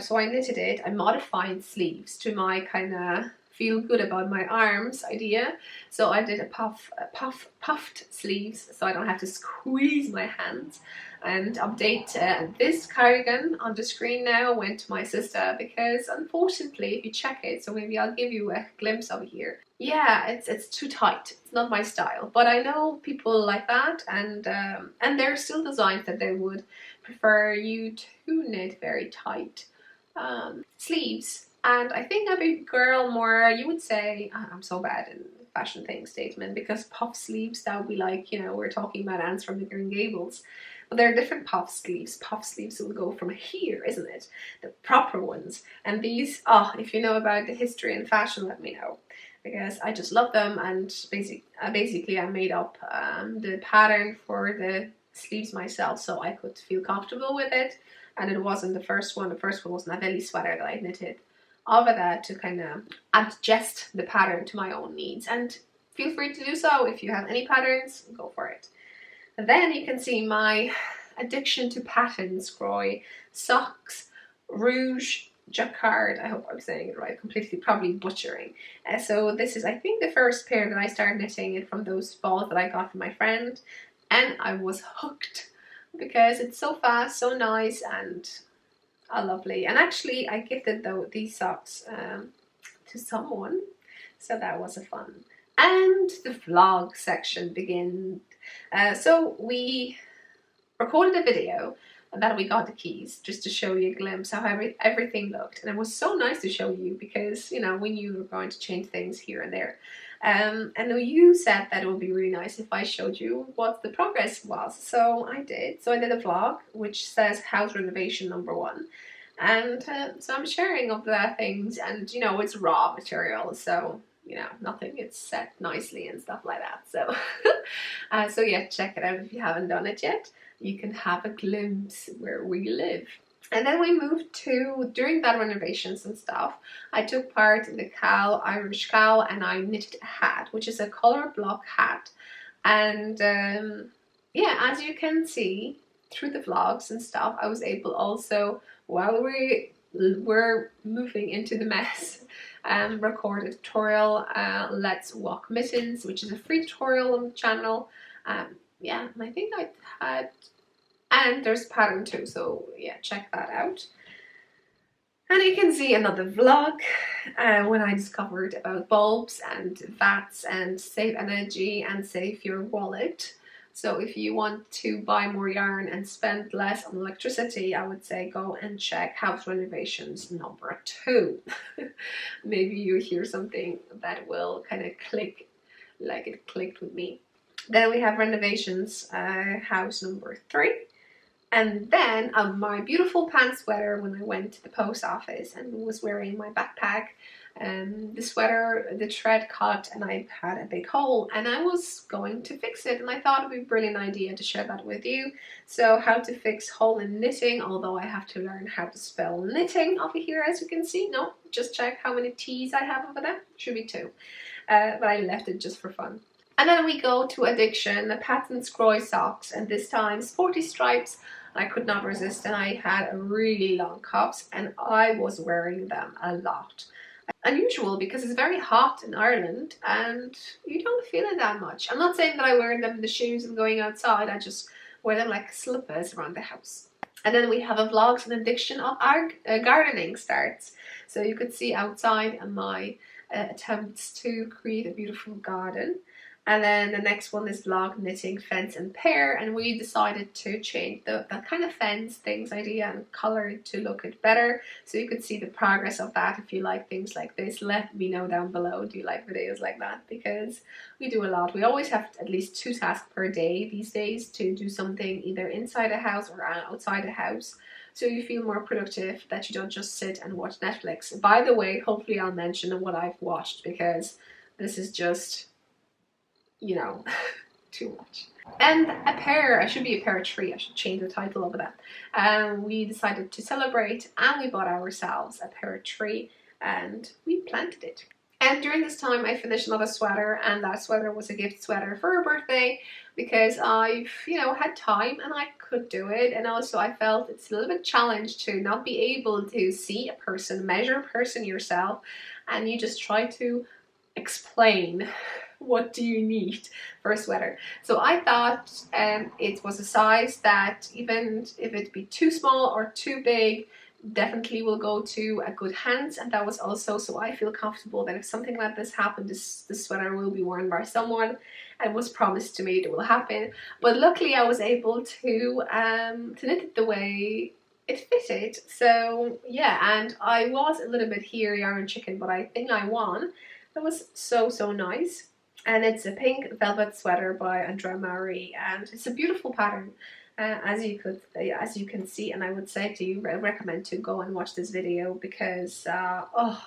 Speaker 1: So I knitted it. I modified sleeves to my kind of feel good about my arms idea. So I did a puffed sleeves, so I don't have to squeeze my hands. And update this cardigan on the screen now went to my sister, because unfortunately, if you check it, so maybe I'll give you a glimpse over here. Yeah, it's too tight. It's not my style, but I know people like that, and there are still designs that they would prefer you to knit very tight sleeves. And I think every girl more, you would say, I'm so bad in fashion things statement, because puff sleeves, that would be like, you know, we're talking about ants from the Green Gables. But there are different puff sleeves. Puff sleeves will go from here, isn't it? The proper ones. And these, if you know about the history and fashion, let me know, because I just love them. And basically I made up the pattern for the sleeves myself, so I could feel comfortable with it. And it wasn't the first one. The first one was a Navelli sweater that I knitted over that to kind of adjust the pattern to my own needs. And feel free to do so. If you have any patterns, go for it. And then you can see my addiction to patterns, Croy, socks, rouge, jacquard. I hope I'm saying it right, completely probably butchering. So this is, I think, the first pair that I started knitting it from those balls that I got from my friend, and I was hooked because it's so fast, so nice, and lovely. And actually I gifted these socks to someone, so that was a fun. And the vlog section begins. So we recorded a video that we got the keys, just to show you a glimpse how everything looked. And it was so nice to show you, because, you know, we knew we were going to change things here and there. And you said that it would be really nice if I showed you what the progress was. So I did. So I did a vlog which says house renovation #1. And so I'm sharing of the things, and, you know, it's raw material, so, you know, nothing, it's set nicely and stuff like that. So so yeah, check it out if you haven't done it yet. You can have a glimpse where we live. And then we moved to, during that renovations and stuff, I took part in the Irish cowl, and I knitted a hat, which is a color block hat. And yeah, as you can see through the vlogs and stuff, I was able also, while we were moving into the mess, record a tutorial, Let's Walk Mittens, which is a free tutorial on the channel. Yeah, and I think I had, and there's a pattern too, so yeah, check that out. And you can see another vlog when I discovered about bulbs and vats and save energy and save your wallet. So if you want to buy more yarn and spend less on electricity, I would say go and check house renovations number 2. Maybe you hear something that will kind of click like it clicked with me. Then we have renovations house number 3. And then my beautiful pants sweater when I went to the post office and was wearing my backpack. The sweater, the thread cut and I had a big hole and I was going to fix it, and I thought it would be a brilliant idea to share that with you. So how to fix hole in knitting, although I have to learn how to spell knitting over here, as you can see. No, just check how many T's I have over there. Should be 2. But I left it just for fun. And then we go to addiction, the pattern scroll socks, and this time sporty stripes. I could not resist, and I had really long cuffs and I was wearing them a lot. Unusual because it's very hot in Ireland and you don't feel it that much. I'm not saying that I wear them in the shoes and going outside, I just wear them like slippers around the house. And then we have a vlogs and addiction of our gardening starts. So you could see outside my attempts to create a beautiful garden. And then the next one is vlog knitting fence and pair, and we decided to change that kind of fence things idea and color to look it better, so you could see the progress of that. If you like things like this, let me know down below. Do you like videos like that? Because we do a lot. We always have at least 2 tasks per day these days to do something either inside a house or outside a house, so you feel more productive, that you don't just sit and watch Netflix. By the way, hopefully I'll mention what I've watched, because this is just, you know, too much. And a pair, I should be a pear tree, I should change the title of that. We decided to celebrate and we bought ourselves a pear tree and we planted it. And during this time I finished another sweater, and that sweater was a gift sweater for her birthday because I've, you know, had time and I could do it. And also I felt it's a little bit challenge to not be able to see a person, measure a person yourself, and you just try to explain what do you need for a sweater. So I thought it was a size that even if it be too small or too big, definitely will go to a good hands. And that was also so I feel comfortable that if something like this happened, this sweater will be worn by someone, and was promised to me it will happen. But luckily I was able to knit it the way it fitted. So yeah, and I was a little bit here yarn chicken, but I think I won. That was so nice. And it's a pink velvet sweater by Andrea Maury, and it's a beautiful pattern, as you can see. And I would say to you, I recommend to go and watch this video because oh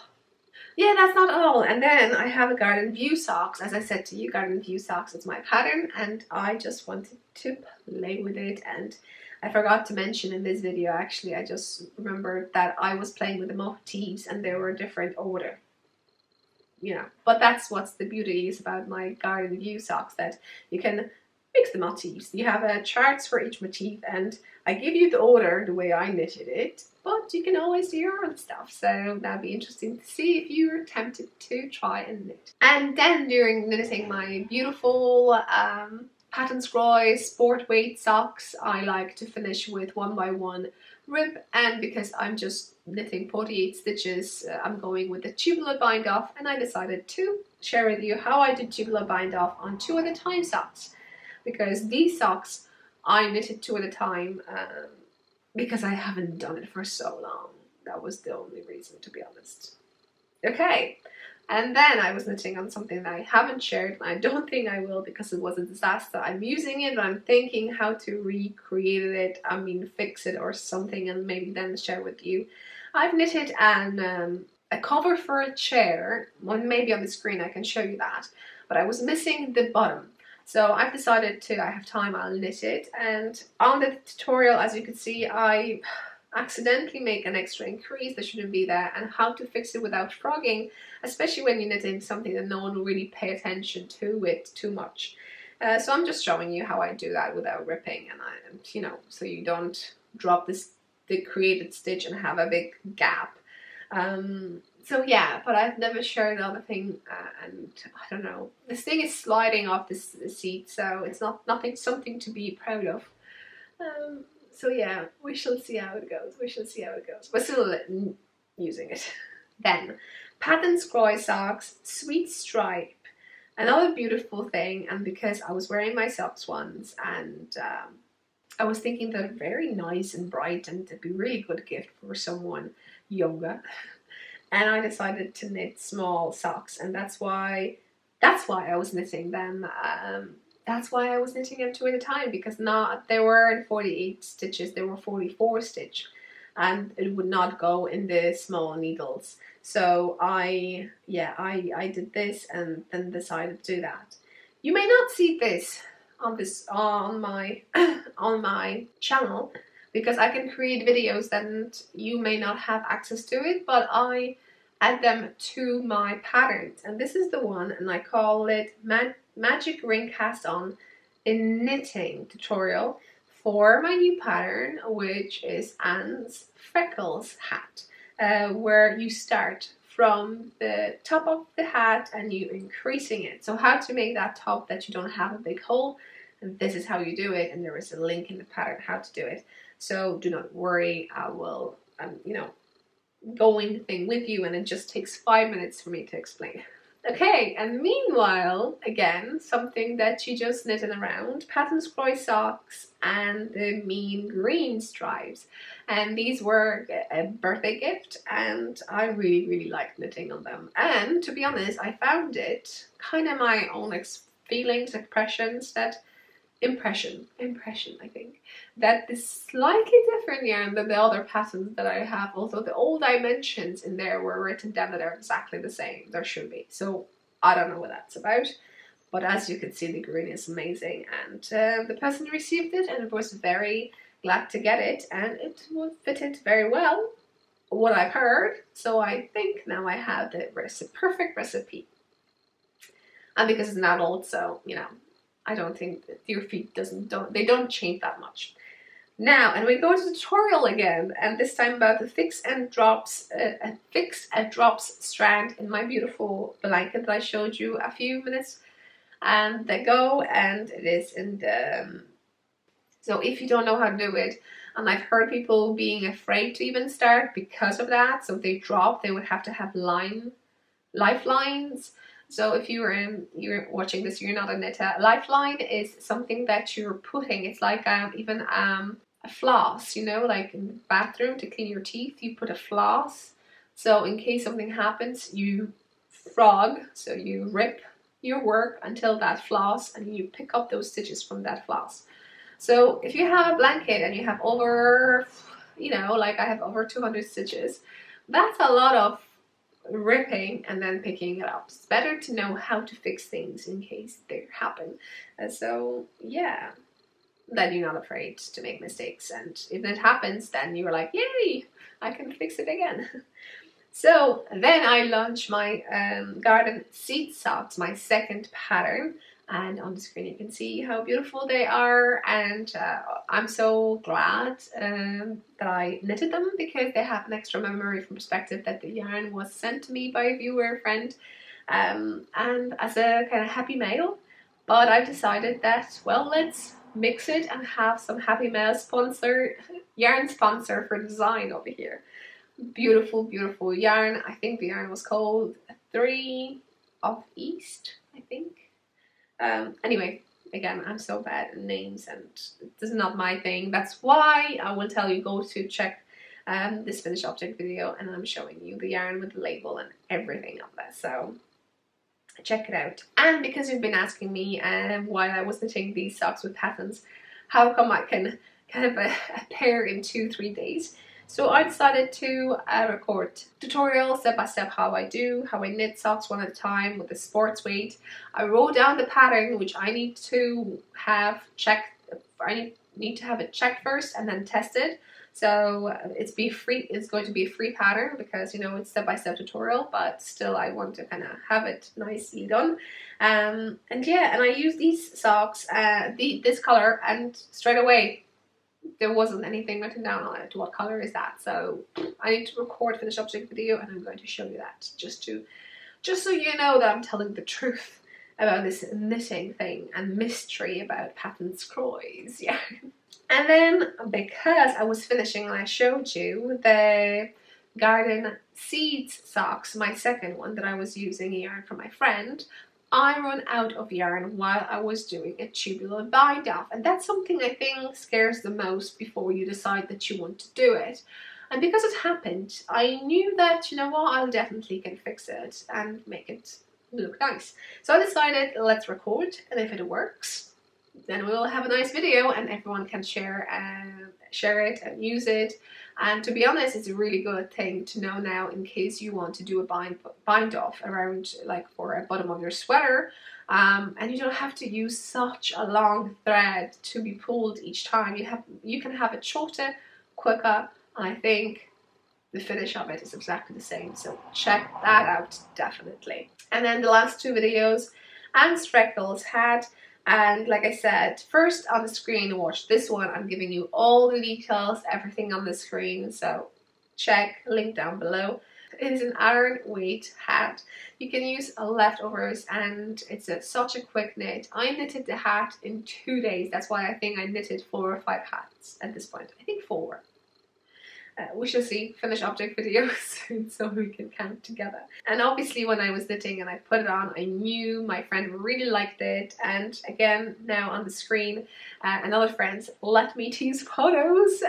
Speaker 1: yeah, that's not all. And then I have a Garden View socks. As I said to you, Garden View socks is my pattern, and I just wanted to play with it. And I forgot to mention in this video, actually, I just remembered that I was playing with the motifs and they were a different order. You know, but that's what's the beauty is about my Garden View socks, that you can mix the motifs. You have charts for each motif, and I give you the order the way I knitted it, but you can always do your own stuff. So that'd be interesting to see if you're tempted to try and knit. And then during knitting my beautiful pattern scroll sport weight socks, I like to finish with 1 by 1 rib, and because I'm just knitting 48 stitches, I'm going with the tubular bind off, and I decided to share with you how I did tubular bind off on 2 at a time socks, because these socks I knitted 2 at a time because I haven't done it for so long. That was the only reason, to be honest. Okay, and then I was knitting on something that I haven't shared, and I don't think I will because it was a disaster. I'm using it, but I'm thinking how to recreate it, I mean fix it or something, and maybe then share with you. I've knitted a cover for a chair. Well, maybe on the screen I can show you that, but I was missing the bottom. So I've decided to, I have time, I'll knit it. And on the tutorial, as you can see, I accidentally make an extra increase that shouldn't be there, and how to fix it without frogging, especially when you're knitting something that no one will really pay attention to it too much. So I'm just showing you how I do that without ripping, and you know, so you don't drop the created stitch and have a big gap. So yeah, but I've never shared the other thing, and I don't know, this thing is sliding off the seat, so it's something to be proud of. So yeah, we shall see how it goes. We shall see how it goes. We're still using it. Then, pattern scroll socks, sweet stripe. Another beautiful thing, and because I was wearing my socks once, and I was thinking they're very nice and bright and it'd be a really good gift for someone younger. And I decided to knit small socks, and that's why I was knitting them. That's why I was knitting them two at a time, because not they weren't 48 stitches, they were 44 stitch, and it would not go in the small needles. So I did this and then decided to do that. You may not see this on my on my channel, because I can create videos that you may not have access to it, but I add them to my patterns, and this is the one, and I call it Magic Ring Cast On in Knitting tutorial for my new pattern, which is Anne's Freckles hat, where you start from the top of the hat and you increasing it. So how to make that top that you don't have a big hole, and this is how you do it, and there is a link in the pattern how to do it. So do not worry, I will going thing with you, and it just takes 5 minutes for me to explain. Okay, and meanwhile, again, something that you just knitted around, Patton's Croy socks and the mean green stripes. And these were a birthday gift, and I really liked knitting on them. And to be honest, I found it kind of my own feelings, impression, I think, that this slightly different yarn than the other patterns that I have, although the old dimensions in there were written down that they're exactly the same. There should be. So I don't know what that's about. But as you can see, the green is amazing, and the person received it and was very glad to get it, and it will fit it very well, what I've heard. So I think now I have the perfect recipe. And because it's an adult, so, you know, I don't think that your feet don't change that much. Now, and we go to the tutorial again, and this time about the fix and drops strand in my beautiful blanket that I showed you a few minutes ago, and it is in the. So if you don't know how to do it, and I've heard people being afraid to even start because of that, so if they drop, they would have to have lifelines. So if you're watching this, you're not a knitter. Lifeline is something that you're putting. It's like even a floss, you know, like in the bathroom to clean your teeth, you put a floss. So in case something happens, you frog, so you rip your work until that floss, and you pick up those stitches from that floss. So if you have a blanket and you have over, you know, like I have over 200 stitches, that's a lot of ripping and then picking it up. It's better to know how to fix things in case they happen. So yeah, then you're not afraid to make mistakes, and if it happens, then you're like, yay, I can fix it again. So then I launched my garden seed socks, my second pattern, and on the screen you can see how beautiful they are, and I'm so glad that I knitted them, because they have an extra memory from perspective that the yarn was sent to me by a viewer friend, and as a kind of happy mail. But I've decided that, well, let's mix it and have some happy mail yarn sponsor for design over here. Beautiful yarn. I think the yarn was called 3 of East, I think. Anyway, again, I'm so bad at names, and this is not my thing. That's why I will tell you, go to check this finished object video, and I'm showing you the yarn with the label and everything of that. So check it out. And because you've been asking me while I was knitting these socks with patterns, how come I can kind of a pair in 2-3 days? So I decided to record tutorials step by step how I knit socks one at a time with the sports weight. I wrote down the pattern which I need to have checked. I need to have it checked first and then tested. So it's going to be a free pattern, because, you know, it's step-by-step tutorial, but still I want to kind of have it nicely done. And yeah, and I use these socks, this color, and straight away there wasn't anything written down on it. What color is that? So I need to record finished object video, and I'm going to show you that, just so you know that I'm telling the truth about this knitting thing and mystery about Patton's Croy's yarn. And then, because I was finishing and I showed you the garden seeds socks, my second one that I was using yarn from my friend, I run out of yarn while I was doing a tubular bind off, and that's something I think scares the most before you decide that you want to do it. And because it happened, I knew that, you know what, I'll definitely can fix it and make it look nice. So I decided, let's record, and if it works, then we'll have a nice video and everyone can share it and use it. And to be honest, it's a really good thing to know now in case you want to do a bind off around, like, for a bottom of your sweater, and you don't have to use such a long thread to be pulled each time. You can have it shorter, quicker, and I think the finish of it is exactly the same. So check that out definitely. And then the last two videos and Freckles had. And like I said, first on the screen, watch this one. I'm giving you all the details, everything on the screen. So check, link down below. It is an iron weight hat. You can use leftovers and it's such a quick knit. I knitted the hat in 2 days. That's why I think I knitted 4 or 5 hats at this point. I think 4. We shall see, finish object videos soon so we can count together. And obviously when I was knitting and I put it on, I knew my friend really liked it. And again, now on the screen, another friend let me to use photos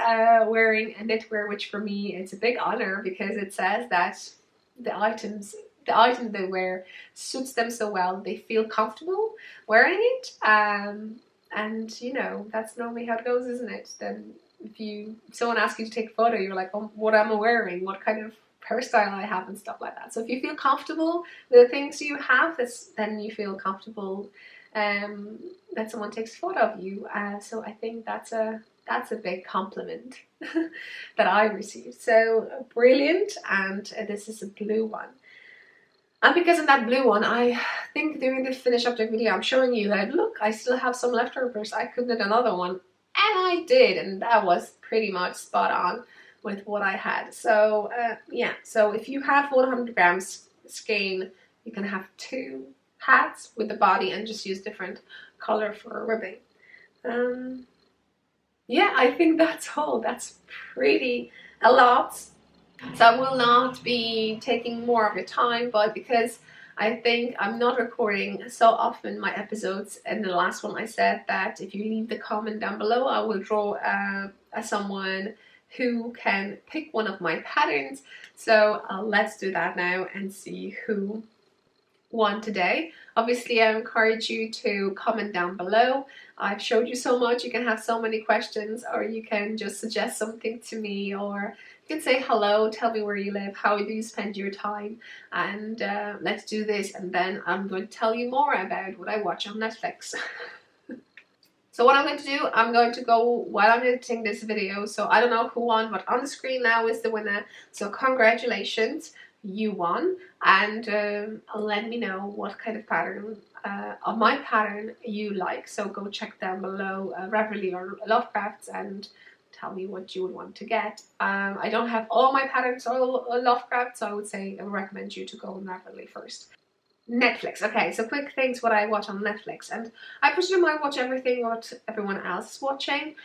Speaker 1: wearing a knitwear, which for me it's a big honor because it says that the item they wear suits them so well, they feel comfortable wearing it. And you know, that's normally how it goes, isn't it? Then if someone asks you to take a photo, you're like, oh, what am I wearing? What kind of hairstyle I have and stuff like that. So if you feel comfortable with the things you have, then you feel comfortable that someone takes a photo of you. So I think that's a big compliment that I received. So brilliant. And this is a blue one. And because of that blue one, I think during the finish object video, I'm showing you that, look, I still have some leftovers. I could knit another one. And I did, and that was pretty much spot on with what I had. So yeah, so if you have 100 grams skein, you can have 2 hats with the body and just use different color for ribbing. Yeah, I think that's all. That's pretty a lot. So I will not be taking more of your time, but because I think I'm not recording so often my episodes, and the last one I said that if you leave the comment down below, I will draw someone who can pick one of my patterns. So let's do that now and see who won today. Obviously, I encourage you to comment down below. I've showed you so much, you can have so many questions, or you can just suggest something to me, or you can say hello, tell me where you live, how do you spend your time, and let's do this, and then I'm going to tell you more about what I watch on Netflix. So what I'm going to do, I'm going to go while I'm editing this video, so I don't know who won, but on the screen now is the winner, so congratulations, you won, and let me know what kind of pattern of my pattern you like. So go check down below Ravelry or Lovecrafts and tell me what you would want to get. I don't have all my patterns or Lovecraft, so I would say I would recommend you to go on Ravelry first. Netflix. Okay, so quick things what I watch on Netflix, and I presume I watch everything what everyone else is watching.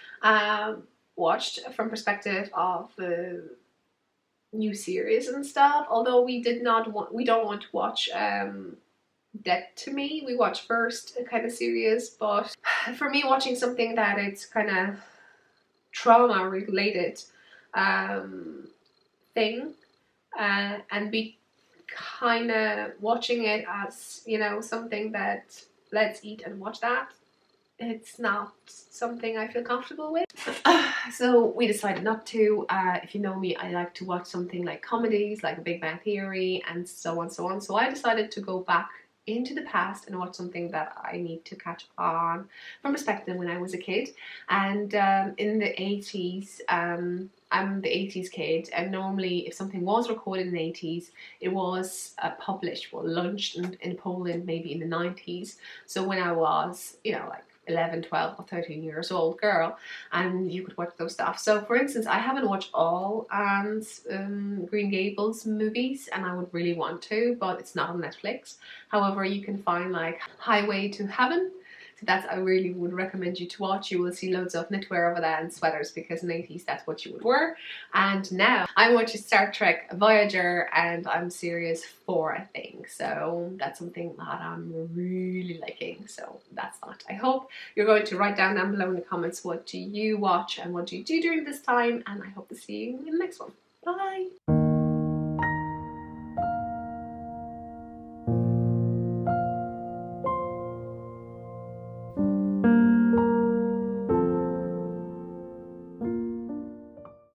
Speaker 1: Watched from perspective of the new series and stuff. Although we don't want to watch Dead to Me. We watch first a kind of series, but for me, watching something that it's kind of trauma related thing, and be kind of watching it as, you know, something that let's eat and watch that, it's not something I feel comfortable with. So we decided not to. If you know me, I like to watch something like comedies, like Big Bang Theory and so on, so on. So I decided to go back into the past and watch something that I need to catch up on from perspective when I was a kid. And in the 80s, I'm the 80s kid, and normally if something was recorded in the 80s, it was published or launched in Poland maybe in the 90s. So when I was, you know, like 11, 12 or 13 years old girl, and you could watch those stuff. So for instance, I haven't watched all Green Gables movies, and I would really want to, but it's not on Netflix. However, you can find like Highway to Heaven. So that's, I really would recommend you to watch. You will see loads of knitwear over there and sweaters, because in the 80s that's what you would wear. And now I'm watching Star Trek Voyager, and I'm series 4, I think. So that's something that I'm really liking. So that's that. I hope you're going to write down below in the comments, what do you watch and what do you do during this time, and I hope to see you in the next one. Bye!